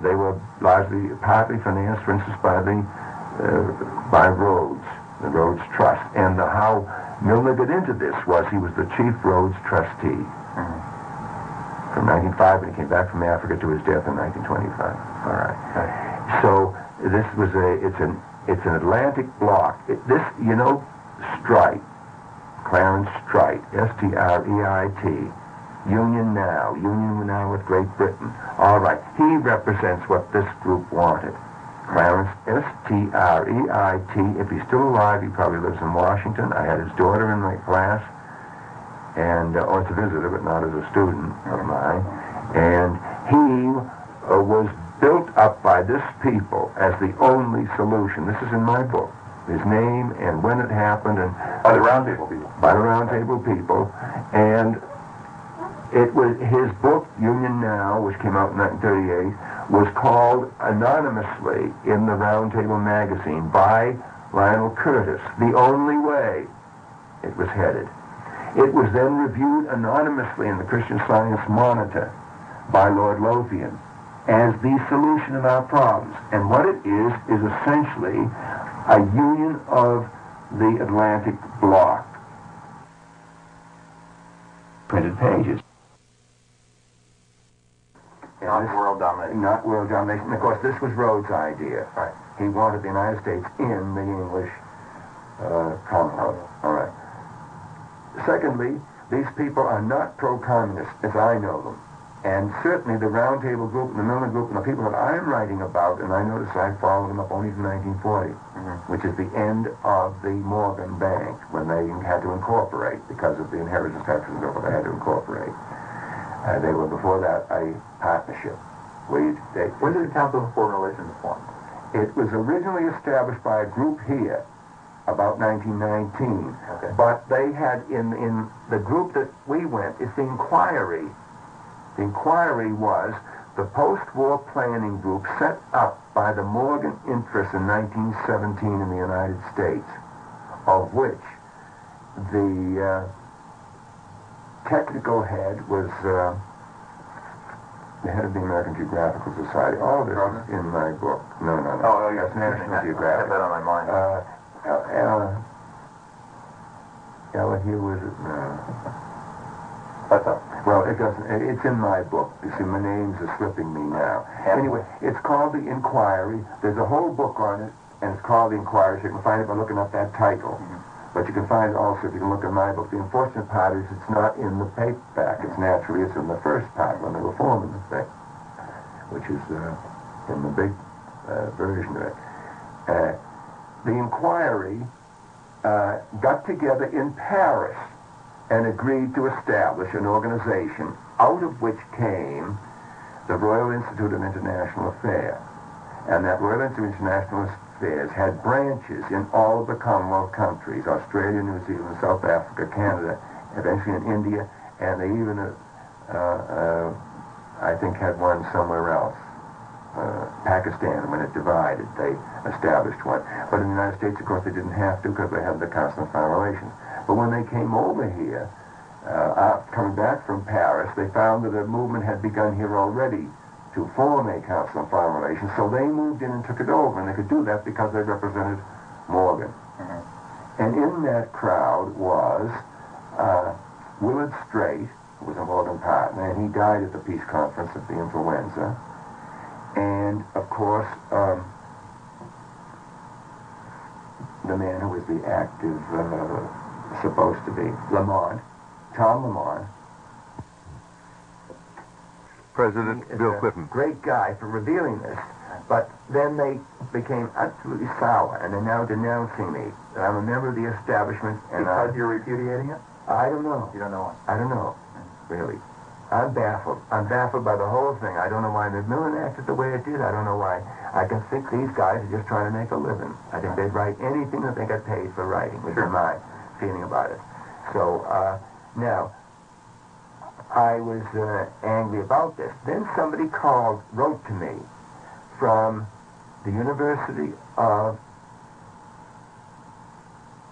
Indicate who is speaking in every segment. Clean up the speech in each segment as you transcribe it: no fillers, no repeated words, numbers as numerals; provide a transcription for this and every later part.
Speaker 1: They were partly financed, for instance, by Rhodes, the Rhodes Trust. And how Milner got into this was he was the chief Rhodes trustee from 1905 when he came back from Africa to his death in 1925. All right. So this was it's an Atlantic block. Streit, Clarence Streit, S-T-R-E-I-T, Union Now with Great Britain. All right, he represents what this group wanted. Clarence, S-T-R-E-I-T, if he's still alive, he probably lives in Washington. I had his daughter in my class, and as a visitor, but not as a student of mine. And he was built up by this people as the only solution. This is in my book. His name and when it happened, and
Speaker 2: by the Round Table people.
Speaker 1: By the Round Table people, and it was his book Union Now, which came out in 1938, was called anonymously in the Round Table magazine by Lionel Curtis. The Only Way, it was headed. It was then reviewed anonymously in the Christian Science Monitor by Lord Lothian as the solution of our problems. And what it is essentially a union of the Atlantic bloc. Printed pages.
Speaker 2: Not world domination.
Speaker 1: Not world domination. And of course, this was Rhodes' idea.
Speaker 2: Right.
Speaker 1: He wanted the United States in the English Commonwealth. All right. Secondly, these people are not pro-communist, as I know them. And certainly the Round Table group and the Milner group and the people that I'm writing about, and I notice I followed them up only from 1940, which is the end of the Morgan Bank, when they had to incorporate because of the inheritance tax and so forth. They had to incorporate. They were before that a partnership.
Speaker 2: When did the Council of Foreign Relations form?
Speaker 1: It was originally established by a group here about 1919.
Speaker 2: Okay.
Speaker 1: But they had in the group that we went, it's the Inquiry. The Inquiry was the post-war planning group set up by the Morgan interests in 1917 in the United States, of which the technical head was the head of the American Geographical Society. All of this is in my book. No.
Speaker 2: Oh,
Speaker 1: that's National Geographic.
Speaker 2: I have that on my mind.
Speaker 1: Hugh, was it? No.
Speaker 2: That's all.
Speaker 1: Well, it doesn't. It's in my book. You see, my names are slipping me now. Anyway, it's called The Inquiry. There's a whole book on it, and it's called The Inquiry. So you can find it by looking up that title. But you can find it also if you can look at my book. The unfortunate part is it's not in the paperback. It's in the first part when they were forming the thing, which is in the big version of it. The Inquiry got together in Paris and agreed to establish an organization out of which came the Royal Institute of International Affairs. And that Royal Institute of International Affairs had branches in all of the Commonwealth countries, Australia, New Zealand, South Africa, Canada, eventually in India, and they even, I think, had one somewhere else. Pakistan, when it divided, they established one. But in the United States, of course, they didn't have to because they had the Council of Foreign Relations. But when they came over here, coming back from Paris, they found that a movement had begun here already to form a Council of Foreign Relations, so they moved in and took it over, and they could do that because they represented Morgan. And in that crowd was Willard Straight, who was a Morgan partner, and he died at the peace conference of the influenza. And, of course, the man who was the active, supposed to be, Tom Lamont.
Speaker 3: President Bill Clinton.
Speaker 1: Great guy for revealing this. But then they became absolutely sour, and they're now denouncing me. That I'm a member of the establishment. And
Speaker 2: because you're repudiating it?
Speaker 1: I don't know.
Speaker 2: You don't know why?
Speaker 1: I don't know, really. I'm baffled. I'm baffled by the whole thing. I don't know why Macmillan acted the way it did. I don't know why. I can think these guys are just trying to make a living. I think they'd write anything that they got paid for writing, which is my feeling about it. So, now, I was angry about this. Then somebody wrote to me from the University of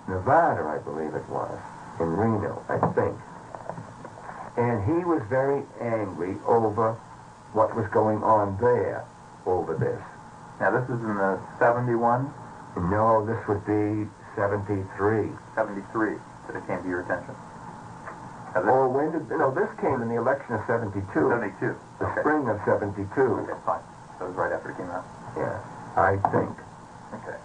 Speaker 1: Nevada, I believe it was, in Reno, I think. And he was very angry over what was going on there, over this.
Speaker 2: Now, this is in the 71,
Speaker 1: No, this would be 73.
Speaker 2: 73 that it came to your attention.
Speaker 1: Or when did, no, this came in the election of 72.
Speaker 2: 72.
Speaker 1: The
Speaker 2: Okay.
Speaker 1: spring of 72.
Speaker 2: Okay, fine. So it was right after it came out.
Speaker 1: Yeah, I think.
Speaker 2: Okay.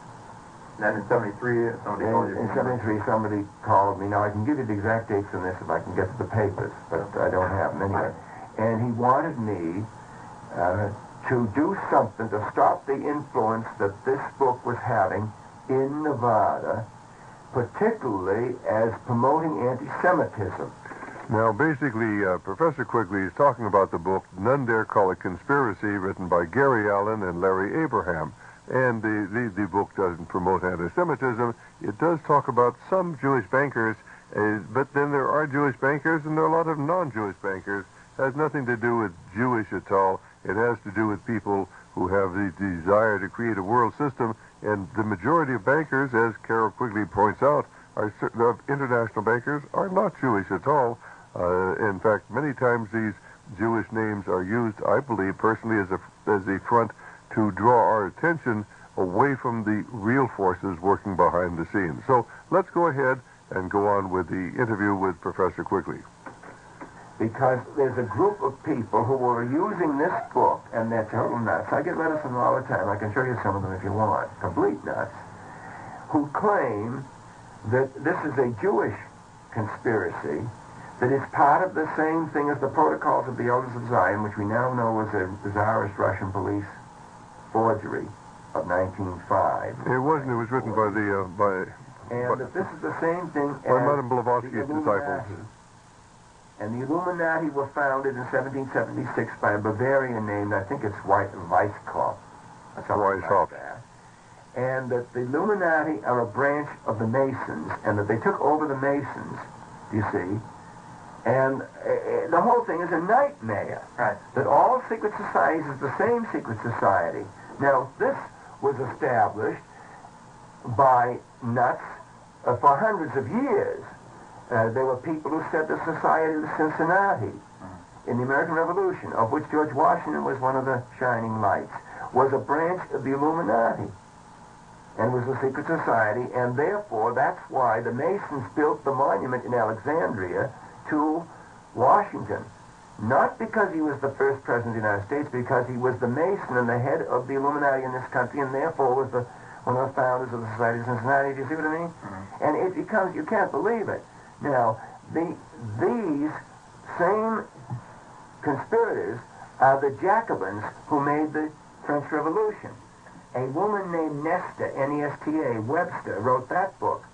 Speaker 2: Then in 73, somebody called you.
Speaker 1: In 73, somebody called me. Now, I can give you the exact dates on this if I can get to the papers, but I don't have them anyway. And he wanted me to do something to stop the influence that this book was having in Nevada, particularly as promoting anti-Semitism.
Speaker 3: Now, basically, Professor Quigley is talking about the book None Dare Call It Conspiracy, written by Gary Allen and Larry Abraham. And the book doesn't promote anti-Semitism. It does talk about some Jewish bankers, but then there are Jewish bankers and there are a lot of non-Jewish bankers. It has nothing to do with Jewish at all. It has to do with people who have the desire to create a world system. And the majority of bankers, as Carroll Quigley points out, of international bankers are not Jewish at all. In fact, many times these Jewish names are used, I believe, personally as a front to draw our attention away from the real forces working behind the scenes. So let's go ahead and go on with the interview with Professor Quigley.
Speaker 1: Because there's a group of people who are using this book, and they're total nuts. I get letters from them all the time. I can show you some of them if you want. Complete nuts. Who claim that this is a Jewish conspiracy, that it's part of the same thing as the Protocols of the Elders of Zion, which we now know was a Tsarist Russian police forgery of 1905.
Speaker 3: It wasn't. It was written by
Speaker 1: that this is the same thing
Speaker 3: by
Speaker 1: as
Speaker 3: Madame
Speaker 1: the
Speaker 3: Blavatsky's disciples.
Speaker 1: Illuminati. And the Illuminati were founded in 1776 by a Bavarian named, I think it's Weishaupt, or something like that. And that the Illuminati are a branch of the Masons, and that they took over the Masons, do you see? And the whole thing is a nightmare.
Speaker 2: Right.
Speaker 1: That all secret societies is the same secret society. Now, this was established by nuts for hundreds of years. There were people who said the Society of Cincinnati in the American Revolution, of which George Washington was one of the shining lights, was a branch of the Illuminati and was a secret society, and therefore that's why the Masons built the monument in Alexandria to Washington. Not because he was the first president of the United States, because he was the Mason and the head of the Illuminati in this country, and therefore was one of the founders of the Society of Cincinnati. Do you see what I mean? Mm-hmm. And it becomes, you can't believe it. Now, these same conspirators are the Jacobins who made the French Revolution. A woman named Nesta, N-E-S-T-A, Webster, wrote that book.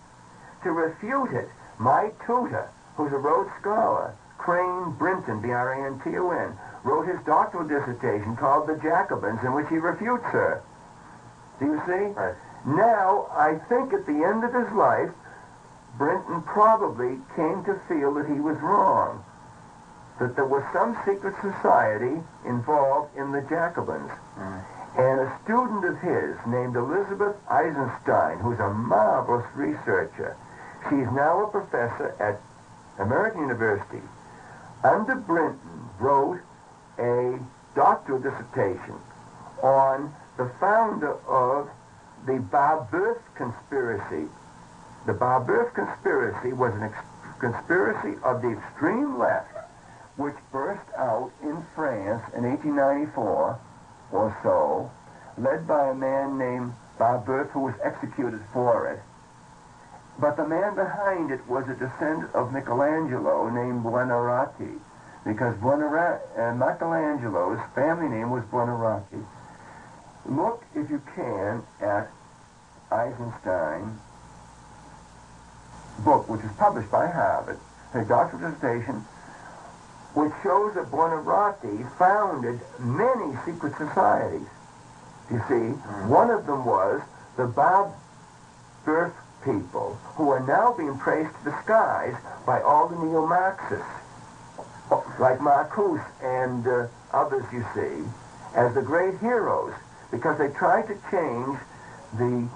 Speaker 1: To refute it, my tutor, who's a Rhodes Scholar, Crane Brinton, B-R-A-N-T-O-N, wrote his doctoral dissertation called The Jacobins, in which he refutes her. Do you see?
Speaker 2: Right.
Speaker 1: Now, I think at the end of his life, Brinton probably came to feel that he was wrong, that there was some secret society involved in the Jacobins. And a student of his named Elizabeth Eisenstein, who's a marvelous researcher, she's now a professor at American University, under Brinton wrote a doctoral dissertation on the founder of the Babeuf conspiracy. The Babeuf conspiracy was a conspiracy of the extreme left, which burst out in France in 1894 or so, led by a man named Babeuf, who was executed for it. But the man behind it was a descendant of Michelangelo named Buonarroti, because Michelangelo's family name was Buonarroti. Look, if you can, at Eisenstein's book, which was published by Harvard, her doctoral dissertation, which shows that Buonarroti founded many secret societies. You see, one of them was the Babeuf people, who are now being praised to the skies by all the neo-Marxists, like Marcuse and others, you see, as the great heroes, because they tried to change the